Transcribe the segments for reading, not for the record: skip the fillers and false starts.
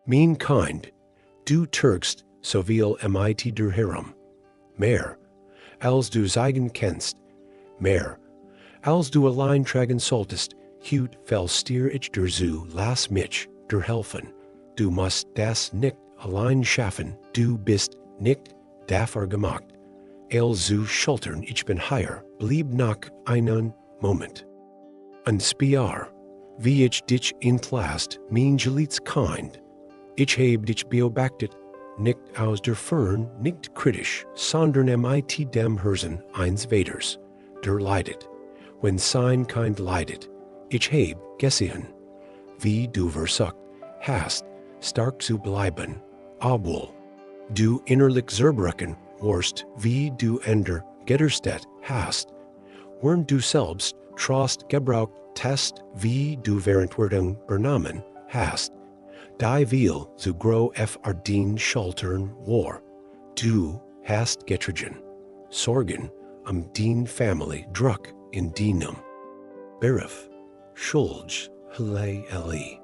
Mean kind, du turkst, so viel mit der Herum. Mehr, als du zeigen kennst. Mehr, als du allein tragen solltest, hut stier ich der zu, mich, der helfen. Du musst das nicht allein schaffen, du bist nicht dafür gemacht. Zu schultern, ich bin hier, blieb nach einen Moment. Ein Spiar, wie ich dich entlast, mein geliebtes Kind. Ich heb dich beobachtet, nicht aus der Fern, nicht kritisch, sondern mit dem Herzen eines Vaters, der leidet. Wenn sein Kind leidet, ich heb gesehen, wie du versucht hast, stark zu bleiben, obwohl du innerlich zerbrochen warst, wie du ender Getterstedt hast, während du selbst Trost gebraucht hast, wie du Verantwortung übernommen hast, die viel zu groß auf den Schultern war. Du hast getragen, Sorgen den Family Druck in deinem Beruf, Schulz, Hele Eli.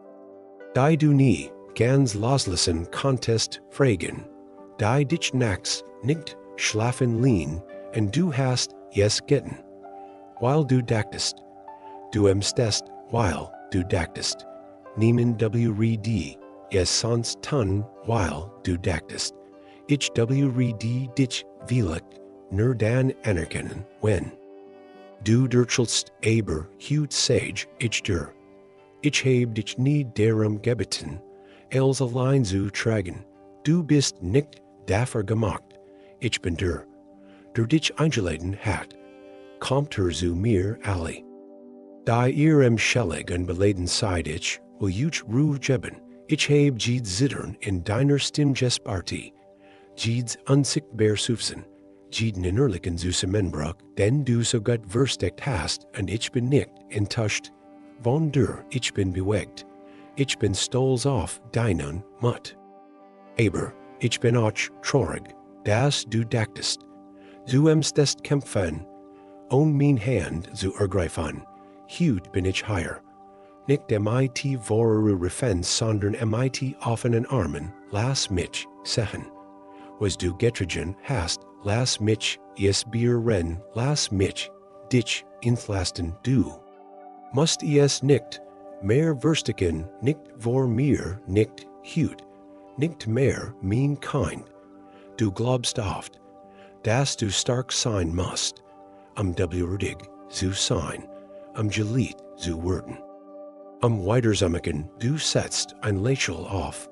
Die du nie ganz loslassen konntest fragen, die dich nachts nicht schlafen ließen, und du hast es getan, while du dachtest. Du emstest, while du dachtest. Niemand wred es sonst tun, while du dachtest. Ich wred dich vielleicht nur dann anerkennen, wenn du durchelst, aber hut sage ich dir. Ich heb dich nie darum gebeten, als allein zu tragen. Du bist nicht dafür gemacht. Ich bin der dich eingeladen hat. Kommt zu mir alle. Da ihr schellig und beladen seid, ich will euch Ruhe geben. Ich heb jed zittern in deiner Stimme gesparti. Jeds unsichtbar sufsen. Jeden innerlichen Zusammenbruch, denn du so Gott versteckt hast, und ich bin nicht enttäuscht. Von dir, ich bin bewegt. Ich bin stolz auf deinen Mut. Aber, ich bin auch traurig, dass du dachtest. Du emstest kämpfen, mein Hand zu ergreifen. Hut bin ich hier. Nicht mit vorer Refen, sondern mit offenen Armen, lass mich sehen. Was du getragen hast, lass mich es beirren, lass mich dich entlasten, du musst es nicht mehr verstecken, nicht vor mir, nicht hut, nicht mehr mein Kind. Du glaubst oft, dass du stark sein musst, würdig zu sein, geliebt zu werden. Wiedersamen, du setzt ein Lächeln auf,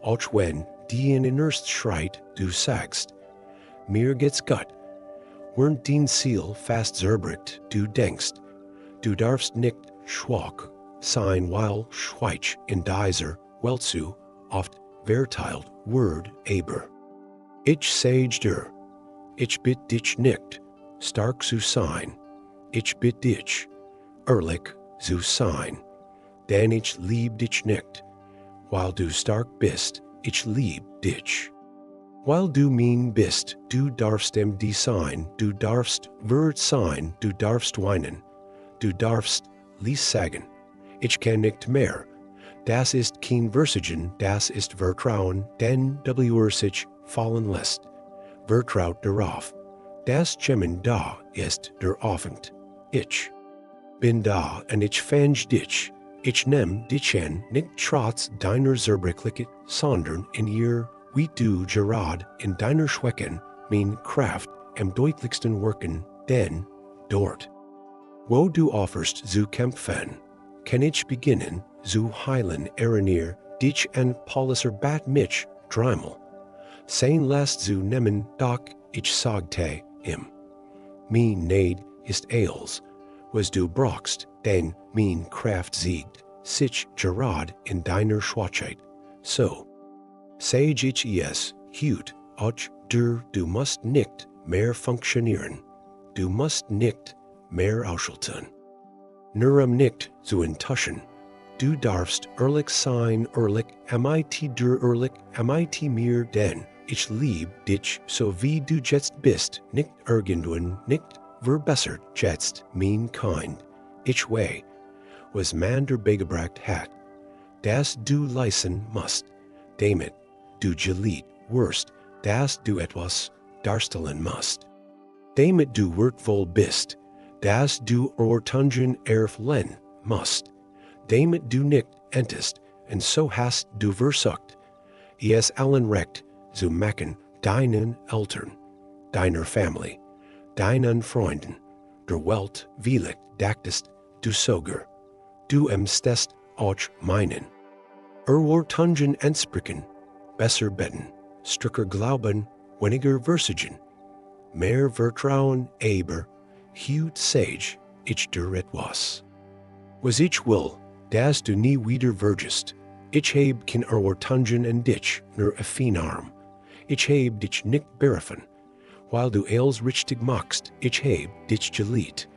auch wenn die in innerst schreit, du sagst, mir geht's gut, während dein Ziel fast zerbrecht, du denkst, du darfst nicht schwach sein, weil schweich in dieser Welt zu oft verteilt wird, aber ich sage dir, ich bitt dich nicht, stark zu sein, ich bitt dich, ehrlich zu sein, denn ich lieb dich nicht, weil du stark bist, ich lieb dich. Weil du mein bist, du darfst die sein, du darfst wird sein, du darfst weinen, du darfst lies sagen, ich kann nicht mehr. Das ist kein Versagen, das ist Vertrauen, denn sich fallen lässt. Vertraut darauf, das Gemen da ist der Aufwand. Ich bin da und ich fand dich. Ich nehm dich an, nicht trotz deiner Zerbrechlichkeit, sondern in ihr, wie du gerade in deiner Schwächen, mein Kraft am deutlichsten wirken, denn dort, wo du offerst zu kämpfen, kann ich beginnen zu heilen, erinnere dich an Paulus bat mich dreimal. Sein lässt zu nehmen, doch ich sagte ihm, mein Neid ist eils, was du brauchst, denn mein Kraft siegt, sich gerade in deiner Schwachheit. So, sage ich es, hut, auch du musst nicht mehr funktionieren, du musst nicht mehr ausschalten. Nur nicht zu enttäuschen. Du darfst ehrlich sein, ehrlich, mit dir ehrlich, mit mir, denn ich lieb dich, so wie du jetzt bist, nicht irgendwann, nicht verbessert jetzt, mein Kind. Ich weiß, was man dir beigebracht hat, dass du leisten musst, damit, du geliebt, worst, das du etwas darstellen musst. Damit du wertvoll bist, das du ortungen erfüllen musst. Damit du nicht entest, und so hast du versucht, es allen recht zu machen, deinen Eltern, deiner Familie, deinen Freunden, der Welt willig dachtest du sogar, du stest auch meinen. Ortungen entsprechen, besser beten, stricker Glauben, weniger Versagen, mehr Vertrauen, aber, heute sage ich dir etwas. Was ich will, dass du nie wieder vergisst, ich heb kein Ortungen en dich nur erfinarm, ich heb dich nicht berufen, weil du els richtig machst, ich heb dich geliebt,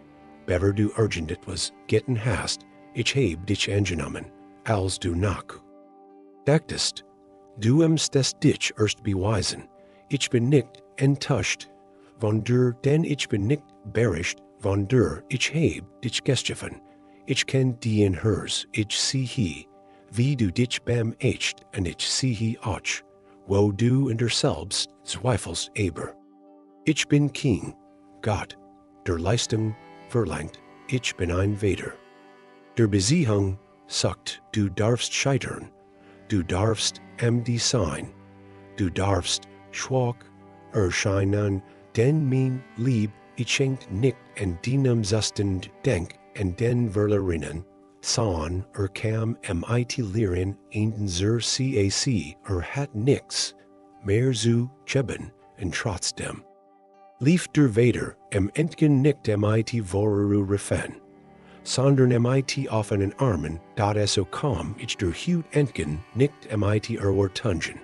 bever du urgent etwas getten hast, ich heb dich angenommen, als du nach. Dachtest, du stest dich erst beweisen, ich bin nicht enttäuscht, von dir, denn ich bin nicht berischt, von dir, ich heb dich geschaffen, ich kenn die in hers, ich sehe, wie du dich beim echt, und ich sehe auch, wo du in dir selbst zweifelst aber. Ich bin King, Gott, der Leistung verlangt, ich bin ein Vater. Der Besiehung sagt, du darfst scheitern, du darfst die sein, du darfst schwach erscheinen, denn mein Lieb, ich schenkt nicht en deinem Zustend denk, en den Verlerinnen, san kam mit Lehren in zur CAC hat nix, mehr zu geben, en trotzdem. Lief der Vader entgen nicht mit voreru refen, sondern mit offenen Armen, dat es so kam ich der Hut entgen nicht mit erwartungen,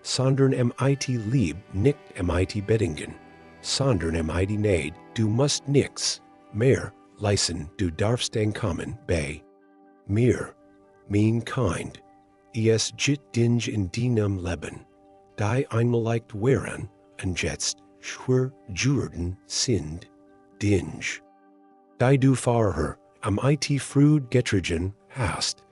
sondern mit Lieb nicht mit Beddingen, sondern mit Neid, du musst nix, mehr, leisen, du darfst entkommen, bei mir, mein Kind, es jit dinge in deinem Leben, die einmaligt wären, und jetzt schwer Jurden sind, dinge. Die du vorher mit Früd getragen hast,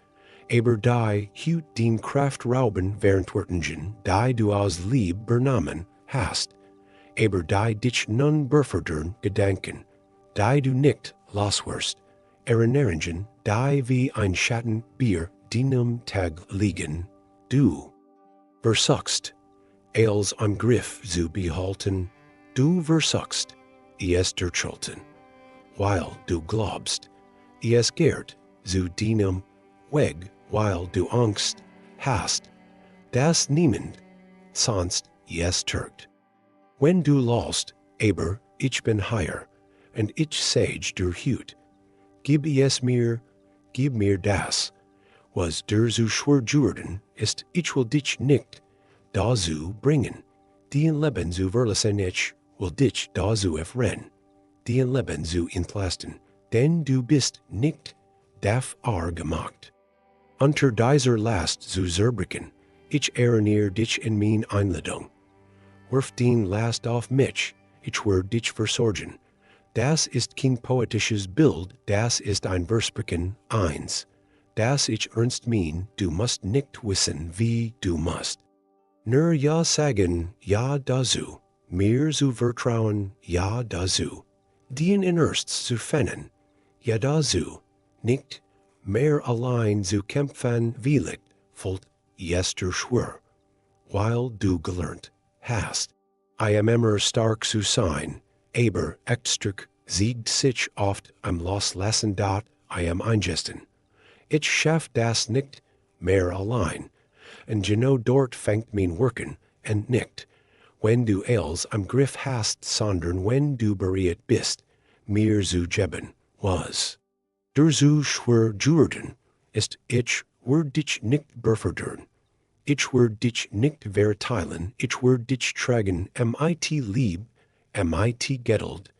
aber die hut den Kraft rauben währendwertingen, die du aus Lieb bernamen hast, aber die dich nun befördern Gedanken, die du nicht loswirst, erinneringen, die wie ein Schatten Bier deinem Tag liegen, du versuchst, als am Griff zu behalten, du versuchst, es durchhalten, weil du glaubst, es gehrt zu deinem Weg, weil du Angst hast, dass niemand sonst es trägt. Wenn du lost, aber ich bin higher, und ich sage dir hut, gib mir das, was dir so schwer Jurden ist, ich will dich nicht dazu bringen, dien Leben zu verlassen, ich will dich dazu erfreuen, dien Leben zu entlasten, denn du bist nicht dafür gemacht. Unter dieser Last zu zerbrechen, ich erinnere dich in mein Einladung. Wirf den Last auf mich, ich werde dich versorgen. Das ist kein poetisches Bild, das ist ein Versprechen eins, das ich ernst mein, du musst nicht wissen, wie du musst. Nur ja sagen, ja dazu, mir zu vertrauen, ja dazu, dien innerst zu finden, ja dazu, nicht mehr allein zu kämpfen willig, folgt jester schwör, weil du gelernt hast. I am immer stark zu sein, aber extrek siegt sich oft am loslassen dat I am eingesten. Ich schaff das nicht mehr allein, und genau dort fängt mein Wirken, und nicht, wenn du els am Griff hast, sondern wenn du bereit bist, mir zu geben, was. Der zu schwer Jurden ist, ich werde dich nicht befördern. Ich werde dich nicht verteilen, ich werde dich tragen, mit Lieb, mit Geduld,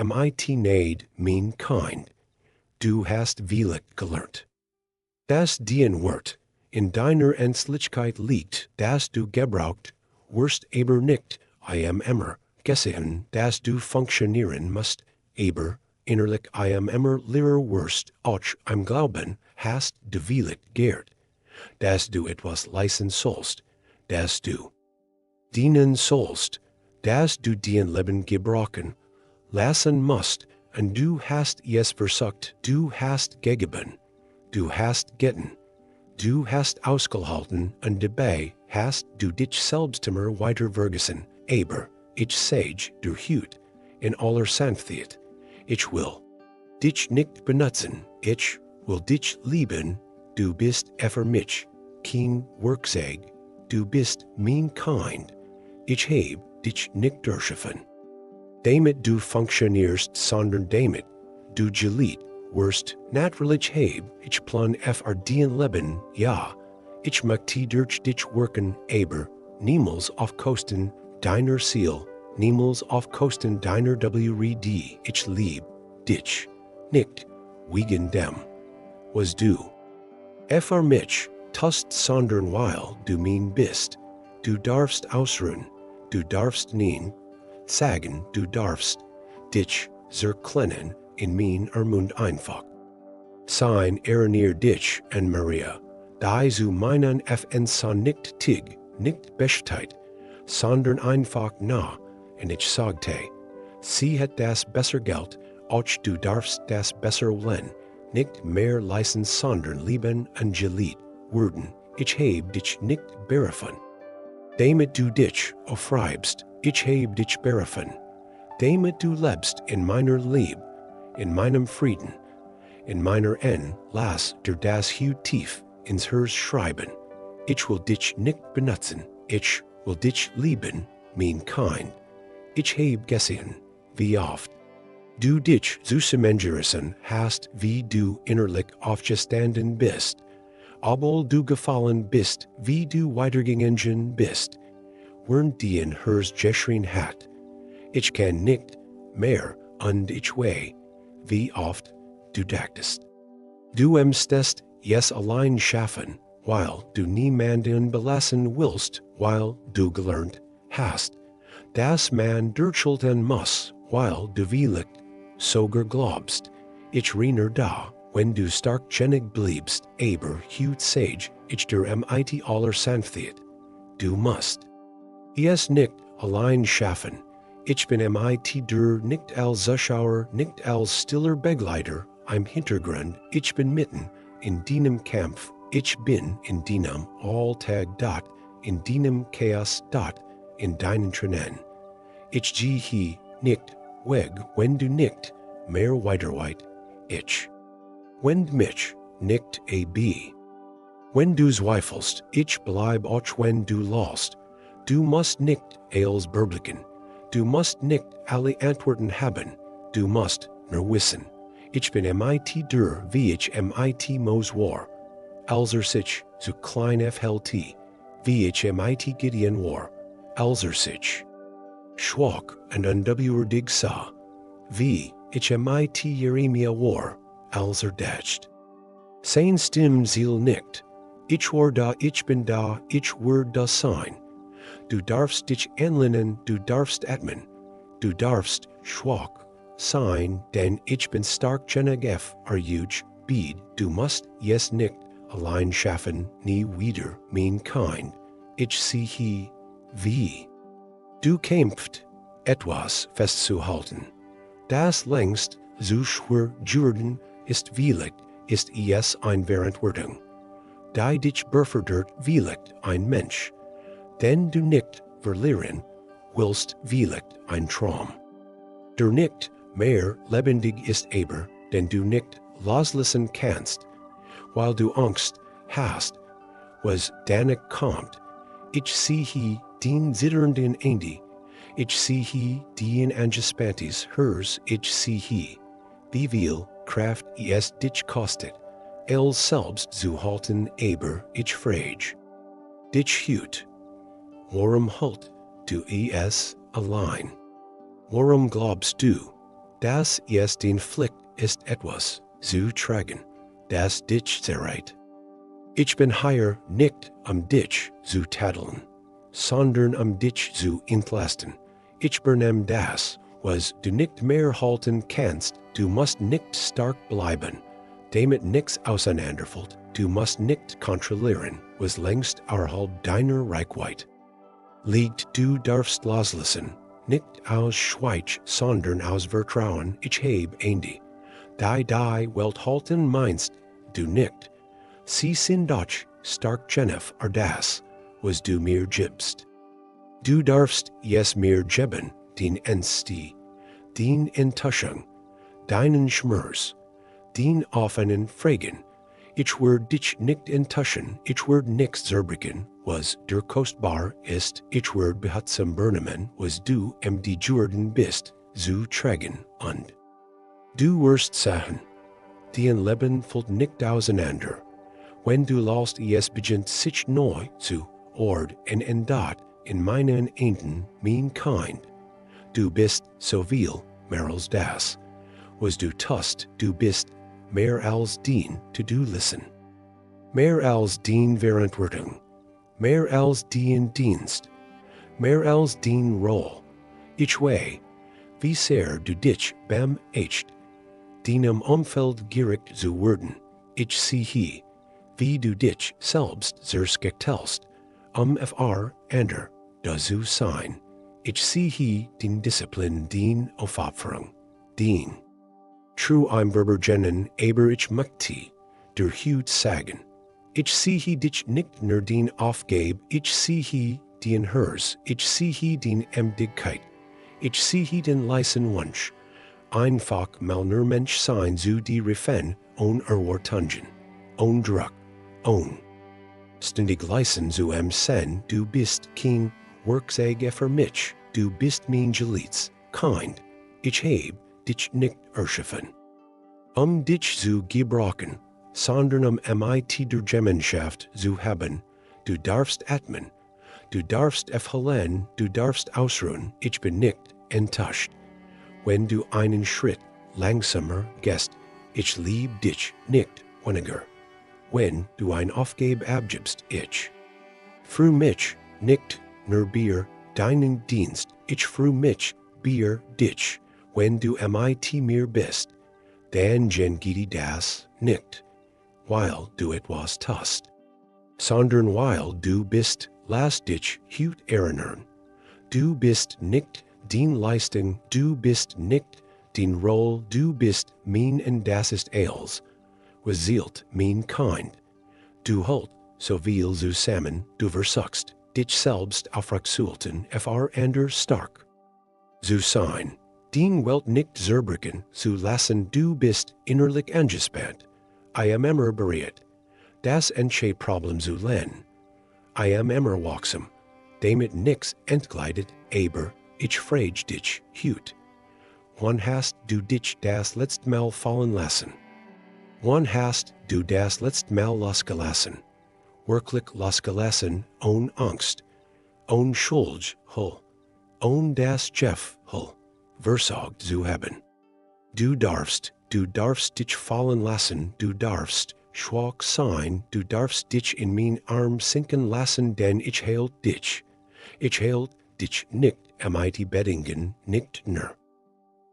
mit Neid, mein Kind. Du hast willig gelernt. Das dien Wort in deiner Ernstlichkeit liegt, dass du gebraucht wirst, aber nicht, I am immer gesehen, dass du funktionieren musst, aber innerlich I am immer leerer wirst, auch am Glauben hast du willig gehrt, dass du etwas leisten sollst, das du. Dienen sollst, das du dein Leben gebrochen, lassen musst, und du hast es versucht, du hast gegeben, du hast getan, du hast ausgehalten, und dabei hast du dich selbst immer weiter vergessen, aber, ich sage dir heut, in aller Sanftheit, ich will dich nicht benutzen, ich will dich lieben, du bist für mich kein Werkzeug, du bist mein Kind, ich heb dich nicht dürfen. Damit du funktionierst, sondern damit du geliebt wirst, natürlich heb ich plan für dein Leben, ja, ich möchte durch dich wirken, aber niemals auf Kosten deiner Seele, niemals auf Kosten deiner Wrede, ich lieb dich nicht wegen dem, was du für mich tust, sondern weil du mein bist, du darfst ausruhen, du darfst nie sagen, du darfst dich zerklennen in mein Mund einfach. Sein erinnere dich an Maria, die zu meinen Fn nicht tig, nicht besteht, sondern einfach nah, und ich sagte, sie hat das besser Geld, auch du darfst das besser wollen, nicht mehr leisten, sondern lieben und geliebt werden, ich heb dich nicht berufen. Damit du dich aufreibst, ich heb dich berufen. Damit du lebst in meiner Lieb, in meinem Frieden, in meiner lass dir das heut tief ins Herz schreiben. Ich will dich nicht benutzen, ich will dich lieben, mein Kind. Ich heb gesehen, wie oft du dich zusammengerissen hast, wie du innerlich aufgestanden bist, obwohl du gefallen bist, wie du weitergegangen bist, während die in Herz geschrien hat, ich kann nicht mehr, und ich weh, wie oft du dachtest. Du müsstest es allein schaffen, weil du niemanden belassen willst, weil du gelernt hast, dass man durchhalten muss, weil du vielleicht sogar glaubst, ich riener da, wenn du stark genug bliebst, aber heut sage ich dir mit aller Sanftheit, du musst es nicht allein schaffen. Ich bin dir nicht als Zuschauer, nicht als stiller Begleiter im Hintergrund, ich bin mitten in deinem Kampf, ich bin in deinem Alltag dort, in deinem Chaos dort, in deinen Tränen. Ich gehe nicht weg, wenn du nicht mehr weiterweit, ich wend mich nicht ab. Wenn du zweifelst, ich bleib auch wenn du lost. Du musst nicht alles überblicken. Du musst nicht alle Antworten haben. Du musst nur wissen. Ich bin dir, wie ich muss war. Als sich zu klein hält, wie ich Gideon war. Als sich schwach und unwürdig sah, wie ich Jeremia war. Als dacht. Sein Stimme ziel nicht. Ich war da, ich bin da, ich werd da sein. Du darfst dich anlehnen, du darfst atmen. Du darfst schwach sein, denn ich bin stark genug huge Beid. Du musst es nicht allein schaffen, nie wieder, mein Kind. Ich sehe, wie du kämpft, etwas festzuhalten. Das längst so schwer Jordan ist vielleicht, ist es eine Verantwortung. Die dich befördert vielleicht ein Mensch, den du nicht verlieren willst, vielleicht ein Traum. Der nicht mehr lebendig ist aber, den du nicht loslassen kannst, weil du Angst hast, was danach kommt. Ich sehe den zitternden Ende, ich sehe den angespanntes Herz, ich sehe, wie viel Kraft es dich kostet, selbst zu halten, aber ich frage dich heut, warum halt du es allein? Warum glaubst du, dass es den Pflicht ist, etwas zu tragen, das dich zerreißt? Ich bin hier nicht, dich zu tadeln, sondern dich zu entlasten. Ich bernehme das, was du nicht mehr halten kannst, du musst nicht stark bleiben. Damit nix auseinanderfällt, du musst nicht kontrollieren, was längst deiner Reichweite liegt. Du darfst loslassen, nicht aus Schweich, sondern aus Vertrauen. Ich heb die Welt halten meinst, du nicht. Sie sind doch stark genef das, was du mir gibst. Du darfst mir geben, den Ensti, den Enttäuschung, deinen Schmerz, den offenen Fragen. Ich werd dich nicht enttäuschen, ich werd nix zerbrücken, was dir kostbar ist. Ich werd behutsam bernehmen, was du die Jordan bist, zu tragen. Und du wirst sagen, dein Leben fällt nicht auseinander. Wenn du lost beginnt sich neu zu ord en dat in meinen Enden, mein Kind. Du bist so viel mehr als das, was du tust. Du bist mehr als dien to-do listen, mehr als dien Verantwortung, mehr als dien Dienst, mehr als dien Roll. Ich way, wie sehr du dich beim echt, deinem Umfeld gierig zu werden. Ich sehe, wie du dich selbst zerskektelst, fr ander, da zu sein. Ich sehe den Disziplin, den Aufopferung, den true Berbergennen, aber ich möchte der Hut sagen. Ich sehe dich nicht nur den Aufgab, ich sehe den Hers, ich sehe den Emdigkeit, ich sehe den leisen Wunsch, einfach mal nur Mensch sein zu die Refen, Erwartungen, Druck, ständig leisen zu sen, du bist kein Werkzeug für mich, du bist mein Geliebtes, Kind, ich heb dich nicht erschöpfen. Dich zu gebrauchen, sondern mit der Gemeinschaft zu haben. Du darfst atmen, du darfst erfüllen, du darfst ausruhen. Ich bin nicht enttäuscht. Wenn du einen Schritt langsamer gehst, ich lieb dich nicht weniger. Wenn du ein Aufgabe abgibst, ich freu mich nicht nur Bier, deinen Dienst, ich freu mich Bier dich. Wenn du mit mir bist, dann geht das nicht, weil du etwas tust, sondern weil du bist, lass dich hut erinnern. Du bist nicht den Leistung, du bist nicht den Roll, du bist mein und das ist alles, was zielt mein Kind. Du halt so viel zusammen, du versuchst, dich selbst aufrechtzuhalten, fr ander stark zu sein. Den Welt nicht zerbrücken zu lassen, du bist innerlich angespannt. I am immer bereit, das Problem zu lernen. I am immer wachsam, damit nix entgleitet, aber ich frage dich, hut. Wann hast du dich das letzte Mal fallen lassen? Wann hast du das letzte Mal losgelassen? Wirklich losgelassen, ohne Angst, ohne Schuld, ohne das Jeff, versagt zu haben. Du darfst dich fallen lassen, du darfst schwach sein, du darfst dich in mein Arm sinken lassen, denn ich hält dich. Ich hält dich nicht mit Bedingungen, nicht nur.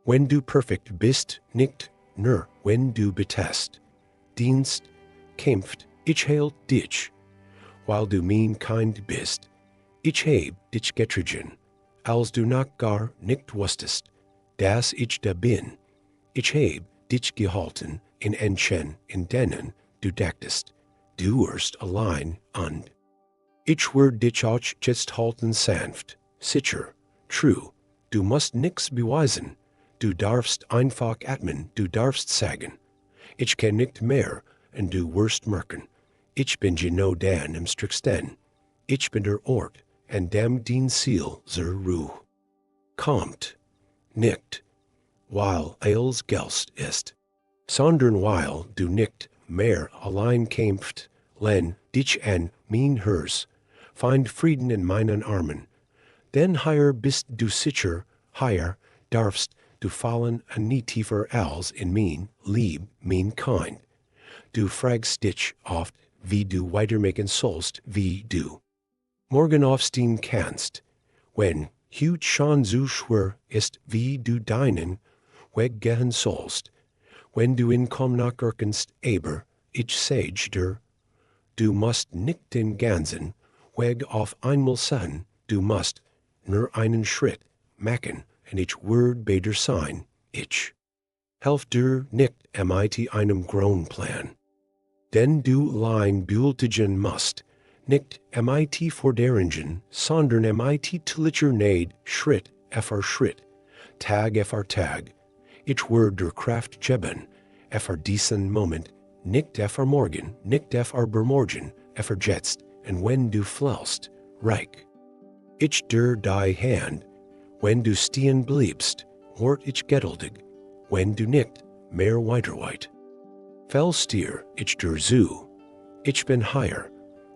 Wenn du perfekt bist, nicht nur, wenn du betest, dienst, kämpft, ich hält dich, weil du mein Kind bist. Ich heb dich getragen, als du noch gar nicht wusstest, dass ich da bin. Ich heb dich gehalten in Enchen, in denen du dachtest, du wirst allein und ich werd dich auch jetzt halten sanft, sicher, true, du musst nix beweisen, du darfst einfach atmen, du darfst sagen, ich kann nicht mehr, und du wirst merken, ich bin genau dann im striksten, ich bin der Ort, an dem din Ziel zur Ruhe kommt, nicht, weil alles Gelst ist, sondern weil du nicht mehr allein kämpft, len dich an mein Hers, find Frieden in meinen Armen, denn higher bist du sicher, higher darfst du fallen an nie tiefer als in mein Lieb, mein Kind. Du fragst dich oft, wie du weitermachen sollst, wie du morgen aufstehen kannst, wenn Hut schon so schwer ist, wie du deinen Weg gehen sollst, Wenn du in komm nach erkennst, aber, ich sage dir, du musst nicht den ganzen Weg auf einmal sagen, du musst nur einen Schritt machen, und ich word bei dir sein, ich. Helf dir nicht mit einem Großplan. Denn du allein bewältigen musst, nicht mit vorderingen, sondern mit tlicher Neid, Schritt für Schritt, Tag für Tag. Ich word der Kraft geben, für diesen Moment, nicht für morgen, nicht für übermorgen, für jetzt, und wenn du flaust, reich. Ich dir die Hand, wenn du stehen bliebst, wort ich geduldig, wenn du nicht mehr weiterweit. Fällst dir, ich dir zu, ich bin hier,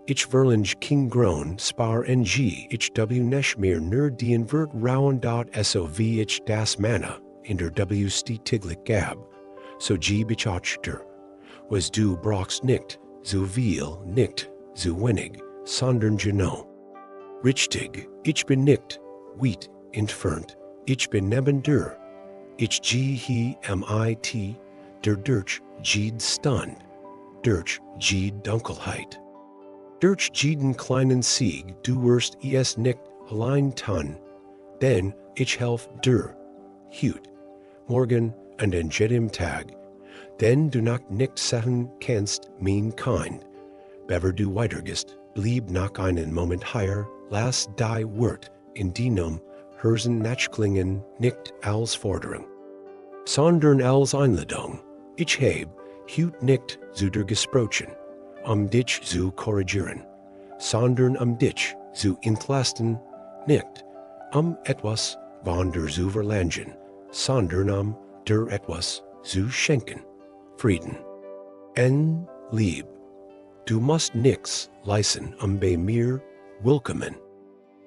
ich verlange King grown, spar ng, ich w nicht mehr nur dien wird rauen dot so wie ich das Manna, in der w stetiglich gab, so gib ich auch dir, was du brauchst nicht, so viel nicht, so wenig, sondern genau. Richtig, ich bin nicht weit entfernt, ich bin neben dir, ich gehe mit, der durch jed Stand, durch jed Dunkelheit. Durch jeden kleinen Sieg, du wirst es nicht allein tun, denn ich helf dir, heute, morgen und an jedem Tag, denn du noch nicht sagen kannst, mein Kind, bever du weitergehst, blieb noch einen Moment hier, lass die Wort in deinem Herzen nachklingen, nicht als Forderung, sondern als Einladung. Ich heb, heute nicht zu dir gesprochen, dich zu korrigieren, sondern dich zu entlasten, nicht etwas von dir zu verlangen, sondern dir etwas zu schenken, Frieden und Liebe. Du musst nichts leisten, bei mir willkommen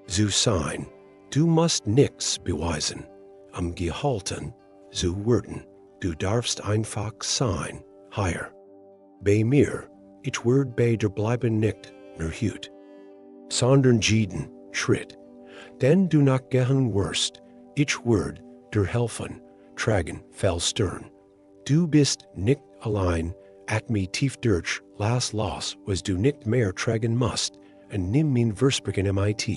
zu sein. Du musst nichts beweisen, gehalten zu werden. Du darfst einfach sein, hier. Bei mir, ich werd bei dir bleiben nicht nur heute, sondern jeden Schritt, denn du noch gehen wirst, ich werd dir helfen, tragen, feststellen. Du bist nicht allein, mir tief durch, lass los, was du nicht mehr tragen musst, und nimm mein Versprechen mit.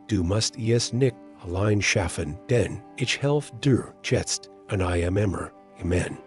Du musst es nicht allein schaffen, denn ich helf dir jetzt, und I am immer. Amen.